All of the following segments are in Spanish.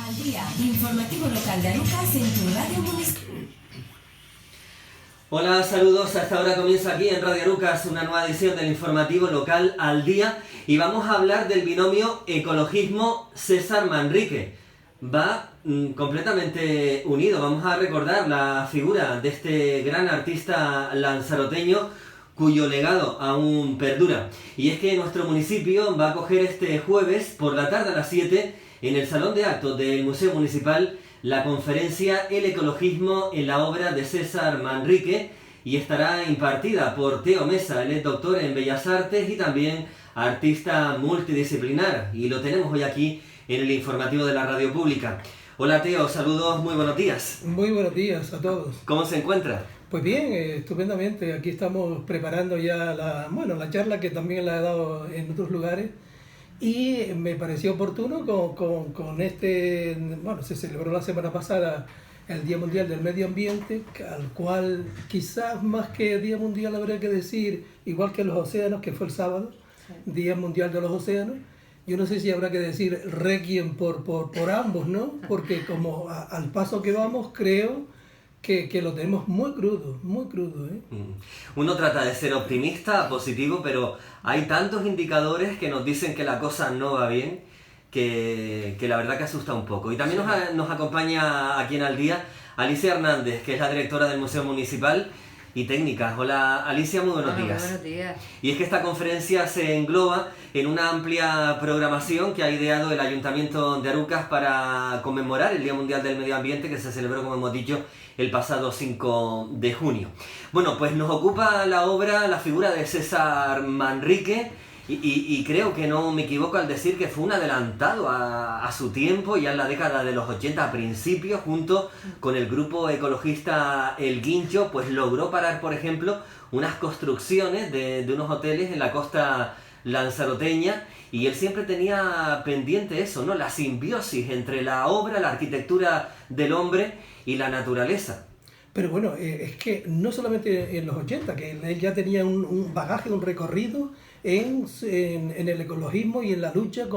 Al día, informativo local de Arucas en tu radio municipal. Hola, saludos. A esta hora comienza aquí en Radio Arucas una nueva edición del informativo local Al Día y vamos a hablar del binomio ecologismo-César Manrique. Va completamente unido. Vamos a recordar la figura de este gran artista lanzaroteño cuyo legado aún perdura. Y es que nuestro municipio va a acoger este jueves por la tarde a las 7 en el Salón de Actos del Museo Municipal la conferencia El ecologismo en la obra de César Manrique y estará impartida por Teo Mesa. Él es doctor en Bellas Artes y también artista multidisciplinar y lo tenemos hoy aquí en el informativo de la radio pública. Hola Teo, saludos, muy buenos días. Muy buenos días a todos. ¿Cómo se encuentra? Pues bien, estupendamente. Aquí estamos preparando ya la charla que también la he dado en otros lugares y me pareció oportuno con este, se celebró la semana pasada el Día Mundial del Medio Ambiente, al cual quizás más que Día Mundial habría que decir, igual que los océanos, que fue el sábado, sí. Día Mundial de los Océanos. Yo no sé si habrá que decir requiem por ambos, ¿no? Porque como al paso que vamos, creo que lo tenemos muy crudo, ¿eh? Uno trata de ser optimista, positivo, pero hay tantos indicadores que nos dicen que la cosa no va bien, que la verdad que asusta un poco. Y también nos acompaña aquí en Al Día Alicia Hernández, que es la directora del Museo Municipal y técnica. Hola Alicia, muy buenos días. Buenos días. Y es que esta conferencia se engloba en una amplia programación que ha ideado el Ayuntamiento de Arucas para conmemorar el Día Mundial del Medio Ambiente que se celebró, como hemos dicho, el pasado 5 de junio. Bueno, pues nos ocupa la obra, la figura de César Manrique y creo que no me equivoco al decir que fue un adelantado a su tiempo, ya en la década de los 80 a principios, junto con el grupo ecologista El Guincho, pues logró parar, por ejemplo, unas construcciones de unos hoteles en la costa lanzaroteña y él siempre tenía pendiente eso, ¿no? La simbiosis entre la obra, la arquitectura del hombre y la naturaleza. Pero bueno, es que no solamente en los 80, que él ya tenía un bagaje, un recorrido en el ecologismo y en la lucha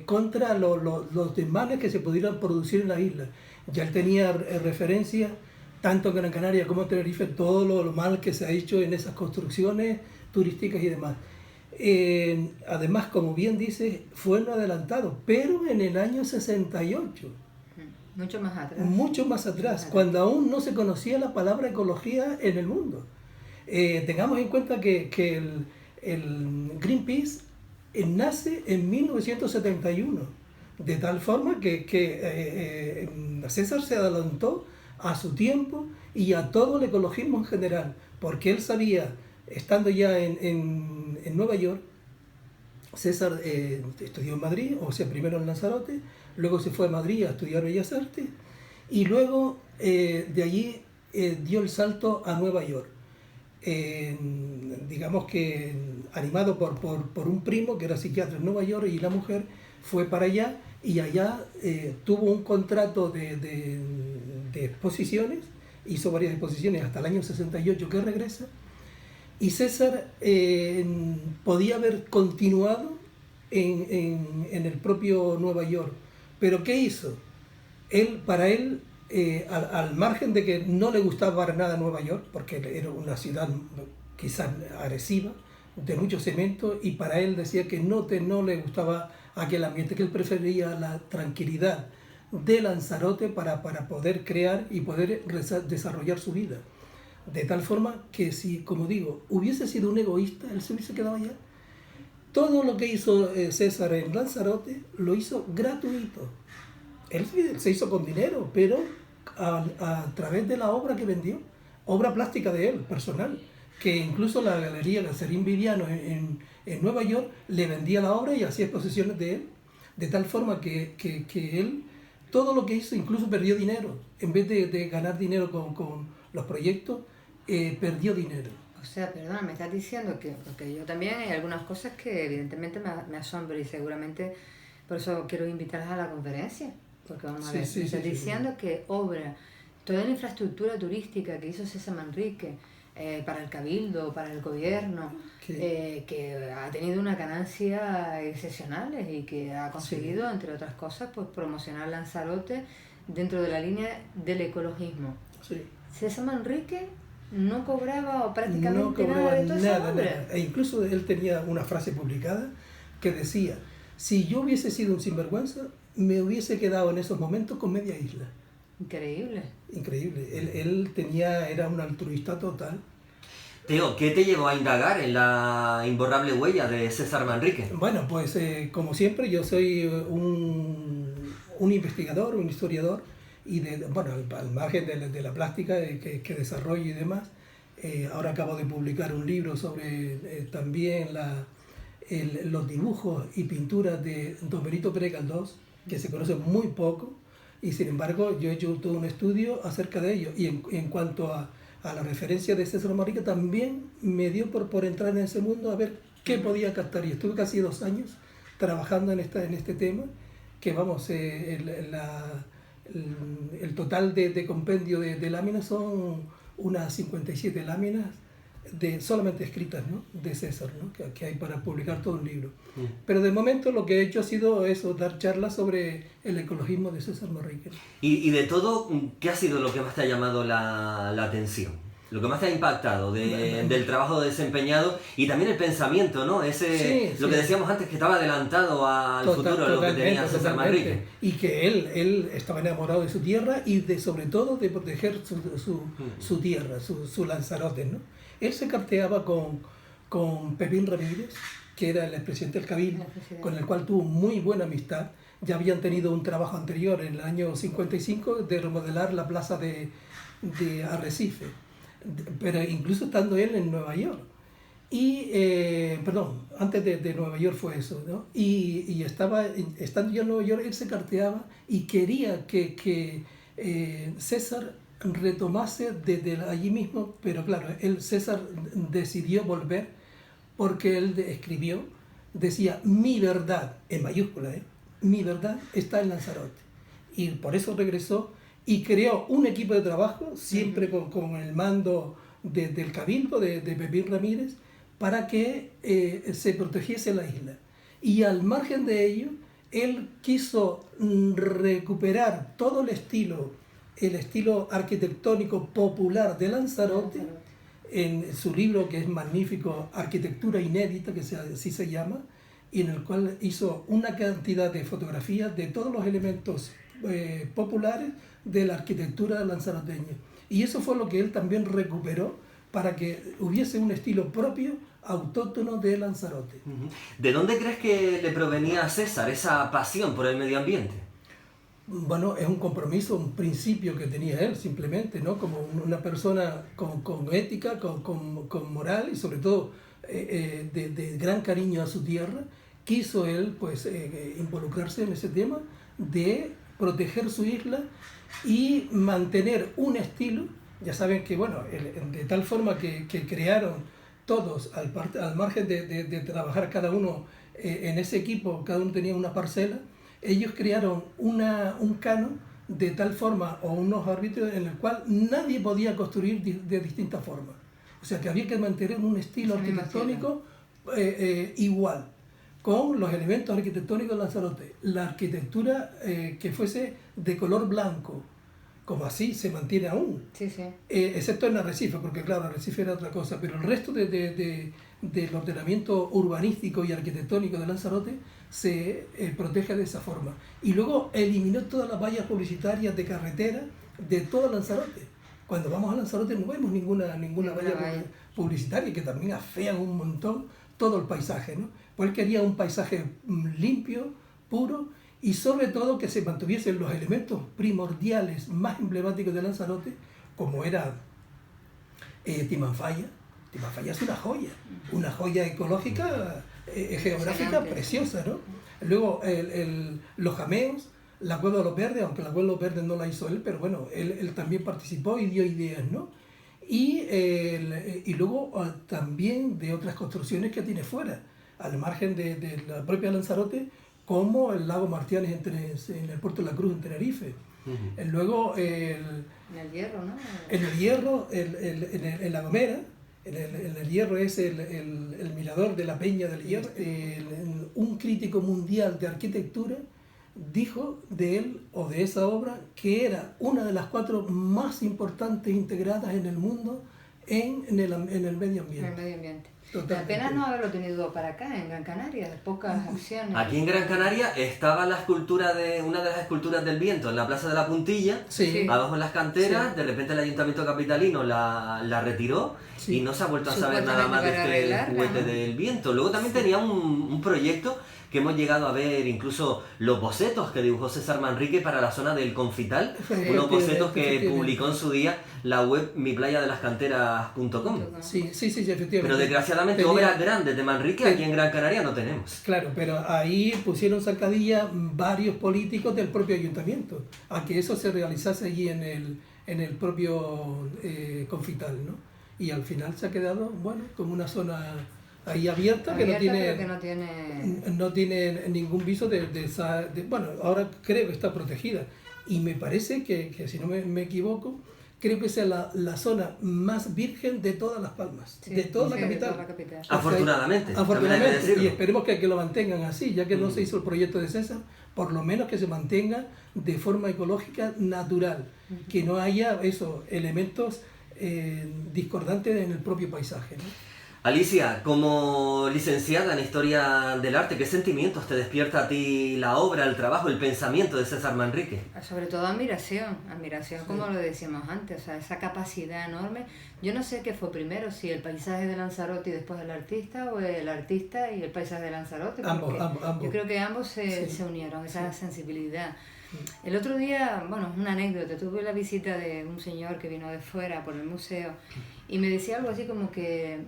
contra los desmanes que se pudieran producir en la isla. Ya él tenía referencia, tanto en Gran Canaria como en Tenerife, todo lo mal que se ha hecho en esas construcciones turísticas y demás. Además, como bien dice, fue un adelantado, pero en el año 68. Mucho más atrás. Mucho más atrás, cuando aún no se conocía la palabra ecología en el mundo. Tengamos en cuenta que el Greenpeace nace en 1971, de tal forma que César se adelantó a su tiempo y a todo el ecologismo en general, porque él sabía, estando ya en Nueva York, César estudió en Madrid, o sea, primero en Lanzarote, luego se fue a Madrid a estudiar Bellas Artes y luego de allí dio el salto a Nueva York. Digamos que animado por un primo que era psiquiatra en Nueva York y la mujer fue para allá y allá tuvo un contrato de exposiciones, hizo varias exposiciones hasta el año 68 que regresa. Y César podía haber continuado en el propio Nueva York. ¿Pero qué hizo? Para él, al margen de que no le gustaba para nada Nueva York, porque era una ciudad quizás agresiva, de mucho cemento, y para él decía que no le gustaba aquel ambiente, que él prefería la tranquilidad de Lanzarote para poder crear y poder desarrollar su vida. De tal forma que si, como digo, hubiese sido un egoísta, él se hubiese quedado allá. Todo lo que hizo César en Lanzarote lo hizo gratuito. Él se hizo con dinero, pero a través de la obra que vendió, obra plástica de él, personal, que incluso la galería Galcerín Viviano en Nueva York le vendía la obra y hacía exposiciones de él, de tal forma que él, todo lo que hizo, incluso perdió dinero. En vez de ganar dinero con los proyectos, perdió dinero. O sea, perdona, me estás diciendo que, porque yo también hay algunas cosas que evidentemente me asombran y seguramente por eso quiero invitarlas a la conferencia, porque vamos a ver, me estás diciendo que toda la infraestructura turística que hizo César Manrique, para el cabildo, para el gobierno, que ha tenido una ganancia excepcionales y que ha conseguido, sí, entre otras cosas, pues promocionar Lanzarote dentro de la línea del ecologismo. Sí. César Manrique no cobraba prácticamente nada de toda esa obra. Nada. E incluso él tenía una frase publicada que decía: si yo hubiese sido un sinvergüenza, me hubiese quedado en esos momentos con media isla. Increíble. Increíble. Él era un altruista total. Teo, ¿qué te llevó a indagar en la imborrable huella de César Manrique? Bueno, pues como siempre yo soy un investigador, un historiador, y bueno, al margen de la plástica que desarrollo y demás. Ahora acabo de publicar un libro sobre también los dibujos y pinturas de Don Benito Pérez Galdós, que se conoce muy poco, y sin embargo yo he hecho todo un estudio acerca de ello. Y en cuanto a la referencia de César Manrique, también me dio por entrar en ese mundo a ver qué podía captar. Y estuve casi 2 años trabajando en este tema, que vamos, el total de compendio de láminas son unas 57 láminas solamente escritas, ¿no?, de César, ¿no?, que hay para publicar todo un libro. Pero de momento lo que he hecho ha sido eso, dar charlas sobre el ecologismo de César Manrique. Y de todo, ¿qué ha sido lo que más te ha llamado la atención? Lo que más te ha impactado del trabajo desempeñado y también el pensamiento, ¿no? Lo que decíamos antes, que estaba adelantado al futuro, lo que tenía César Manrique. Y que él estaba enamorado de su tierra y sobre todo de proteger su tierra, su Lanzarote, ¿no? Él se carteaba con Pepín Ramírez, que era el expresidente del Cabildo, con el cual tuvo muy buena amistad. Ya habían tenido un trabajo anterior, en el año 55, de remodelar la plaza de Arrecife, pero incluso estando él en Nueva York. Perdón, antes de Nueva York fue eso, ¿no? Y estando yo en Nueva York, él se carteaba y quería que César retomase desde allí mismo, pero claro, César decidió volver porque él escribió, decía: mi verdad, en mayúscula, mi verdad está en Lanzarote. Y por eso regresó y creó un equipo de trabajo, siempre con el mando del Cabildo, de Pepín Ramírez, para que se protegiese la isla. Y al margen de ello, él quiso recuperar todo el estilo arquitectónico popular de Lanzarote, en su libro, que es magnífico, Arquitectura Inédita, que así se llama, y en el cual hizo una cantidad de fotografías de todos los elementos populares de la arquitectura lanzaroteña. Y eso fue lo que él también recuperó para que hubiese un estilo propio, autóctono de Lanzarote. ¿De dónde crees que le provenía a César esa pasión por el medio ambiente? Bueno, es un compromiso, un principio que tenía él, simplemente, ¿no? Como una persona con ética, con moral y sobre todo de gran cariño a su tierra, quiso él pues involucrarse en ese tema de proteger su isla y mantener un estilo. Ya saben que, bueno, de tal forma que crearon todos, al margen de trabajar cada uno en ese equipo, cada uno tenía una parcela. Ellos crearon un canon de tal forma, o unos árbitros en el cual nadie podía construir de distintas formas. O sea que había que mantener un estilo arquitectónico igual, con los elementos arquitectónicos de Lanzarote. La arquitectura que fuese de color blanco, como así se mantiene aún, sí, sí. Excepto en Arrecife, porque claro, Arrecife era otra cosa, pero el resto del ordenamiento urbanístico y arquitectónico de Lanzarote se protege de esa forma. Y luego eliminó todas las vallas publicitarias de carretera de todo Lanzarote. Cuando vamos a Lanzarote no vemos ninguna valla publicitaria, que también afean un montón todo el paisaje, ¿no? Pues él quería un paisaje limpio, puro, y sobre todo que se mantuviesen los elementos primordiales más emblemáticos de Lanzarote, como era Timanfaya. Timanfaya es una joya ecológica, geográfica preciosa, ¿no? Luego los jameos, la Cueva de los Verdes, aunque la Cueva de los Verdes no la hizo él, pero bueno, él también participó y dio ideas, ¿no? Y luego también de otras construcciones que tiene fuera, al margen de la propia Lanzarote, como el lago Martianes en el puerto de la Cruz en Tenerife, Luego, En el Hierro, ¿no? en el Hierro, en La Gomera, en el Hierro es el mirador de la Peña del Hierro. Un crítico mundial de arquitectura dijo de él o de esa obra que era una de las 4 más importantes integradas en el mundo en el medio ambiente. En el medio ambiente. Totalmente. Apenas no haberlo tenido para acá, en Gran Canaria, pocas acciones. Aquí en Gran Canaria estaba la escultura una de las esculturas del viento en la Plaza de la Puntilla, Sí. abajo en las canteras. Sí. De repente el Ayuntamiento capitalino la retiró, Sí. y no se ha vuelto a saber nada más de Supuestamente para este arreglarla, juguete ¿no? del viento. Luego también tenía un proyecto que hemos llegado a ver, incluso los bocetos que dibujó César Manrique para la zona del Confital, unos bocetos que Efectivamente. publicó en su día la web miplayadelascanteras.com. Sí, efectivamente. Pero desgraciadamente Tenía- obras grandes de Manrique aquí en Gran Canaria no tenemos. Claro, pero ahí pusieron zancadilla varios políticos del propio ayuntamiento a que eso se realizase allí en el propio Confital, ¿no? Y al final se ha quedado, bueno, como una zona ahí abierta, Abierta, que pero que no tiene... no tiene ningún viso bueno, ahora creo que está protegida. Y me parece que si no me equivoco, creo que sea la zona más virgen de todas Las Palmas, Sí, de toda sí, la de capital. toda la capital. Afortunadamente, también hay que Afortunadamente, decirlo. y esperemos que lo mantengan así, ya que no se hizo el proyecto de César, por lo menos que se mantenga de forma ecológica natural, que no haya elementos discordantes en el propio paisaje, ¿no? Alicia, como licenciada en Historia del Arte, ¿qué sentimientos te despierta a ti la obra, el trabajo, el pensamiento de César Manrique? Sobre todo admiración como lo decíamos antes, o sea, esa capacidad enorme. Yo no sé qué fue primero, si el paisaje de Lanzarote y después el artista, o el artista y el paisaje de Lanzarote. Ambos. Yo creo que ambos se unieron, esa sensibilidad. El otro día, bueno, una anécdota, tuve la visita de un señor que vino de fuera por el museo y me decía algo así como que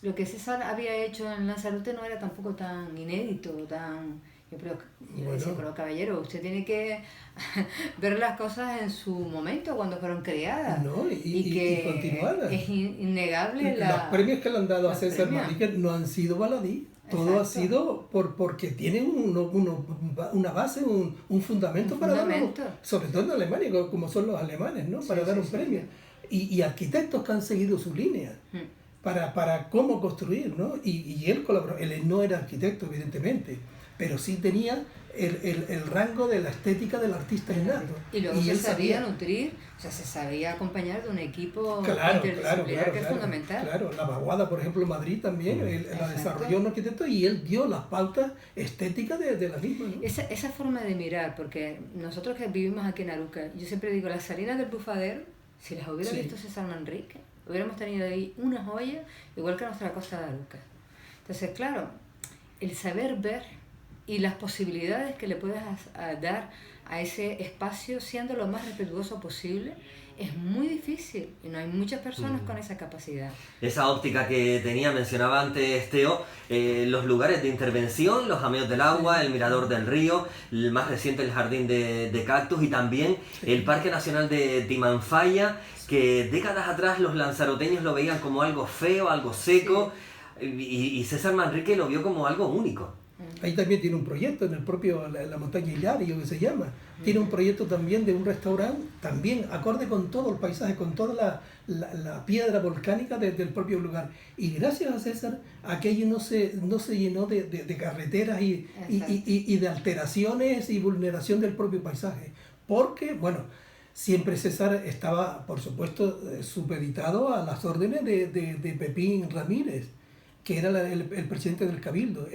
lo que César había hecho en Lanzarote no era tampoco tan inédito, yo le decía, pero caballero, usted tiene que ver las cosas en su momento, cuando fueron creadas. No, y continuarlas. Es innegable Los premios que le han dado a los César premios. Manrique no han sido baladí. Todo ha sido porque tienen una base, un fundamento para darlo, sobre todo en Alemania, como son los alemanes, ¿no? Para dar un premio. Y arquitectos que han seguido su línea para cómo construir, ¿no? Y él colaboró. Él no era arquitecto, evidentemente, pero sí tenía el rango de la estética del artista innato. Y luego se sabía nutrir, o sea, se sabía acompañar de un equipo interdisciplinar que es fundamental. Claro, la Vaguada, por ejemplo, en Madrid también, la desarrolló un arquitecto y él dio las pautas estéticas de la misma, ¿no? Esa forma de mirar, porque nosotros que vivimos aquí en Aruca, yo siempre digo, las salinas del Bufadero, si las hubiera visto César Manrique, hubiéramos tenido ahí una joya, igual que nuestra costa de Aruca. Entonces, claro, el saber ver y las posibilidades que le puedes dar a ese espacio siendo lo más respetuoso posible es muy difícil y no hay muchas personas con esa capacidad. Esa óptica que tenía, mencionaba antes Teo, los lugares de intervención, los jameos del agua, el mirador del río, el más reciente el jardín de cactus y también el Parque Nacional de Timanfaya, que décadas atrás los lanzaroteños lo veían como algo feo, algo seco, y César Manrique lo vio como algo único. Ahí también tiene un proyecto en el propio la montaña Hilario, que se llama. Tiene un proyecto también de un restaurante, también acorde con todo el paisaje, con toda la piedra volcánica del propio lugar. Y gracias a César, aquello no se llenó de carreteras y de alteraciones y vulneración del propio paisaje. Porque, bueno, siempre César estaba, por supuesto, supeditado a las órdenes de Pepín Ramírez, que era el presidente del Cabildo.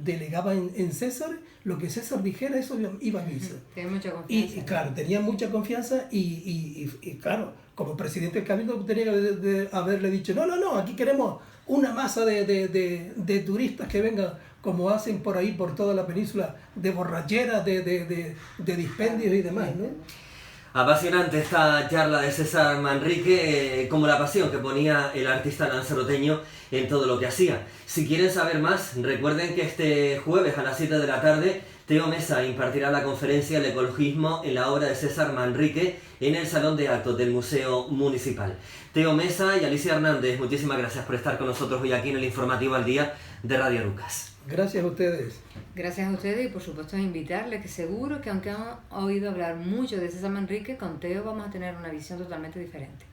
Delegaba en César, lo que César dijera, eso iba a misa. Tenía mucha confianza. Y claro, tenía mucha confianza y claro, como presidente del Cabildo tenía que haberle dicho, no, aquí queremos una masa de turistas que vengan, como hacen por ahí, por toda la península, de borracheras, de dispendios y demás, ¿no? Apasionante esta charla de César Manrique, como la pasión que ponía el artista lanzaroteño en todo lo que hacía. Si quieren saber más, recuerden que este jueves a las 7 de la tarde Teo Mesa impartirá la conferencia El ecologismo en la obra de César Manrique en el Salón de Actos del Museo Municipal. Teo Mesa y Alicia Hernández, muchísimas gracias por estar con nosotros hoy aquí en el Informativo al Día de Radio Arucas. Gracias a ustedes. Gracias a ustedes y por supuesto invitarles, que seguro que aunque han oído hablar mucho de César Manrique, con Teo vamos a tener una visión totalmente diferente.